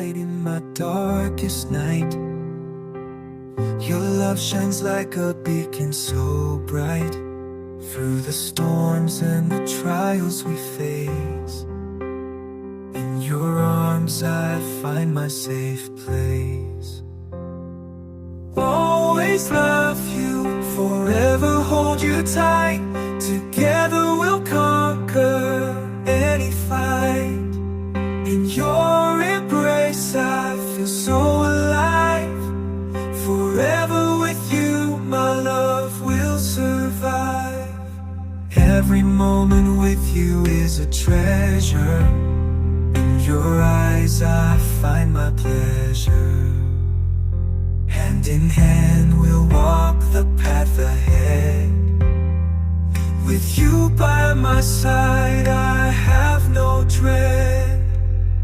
light in my darkest night. Your love shines like a beacon so bright. Through the storms and the trials we face, in your arms I find my safe place. Always love you, forever hold you tight. Together we'll conquer any fight. In your embrace I feel so alive. Forever with you my love will survive. Every moment with you is a treasure. In your eyes I find my pleasure. Hand in hand we'll walk the path ahead. With you by my side I have no dread.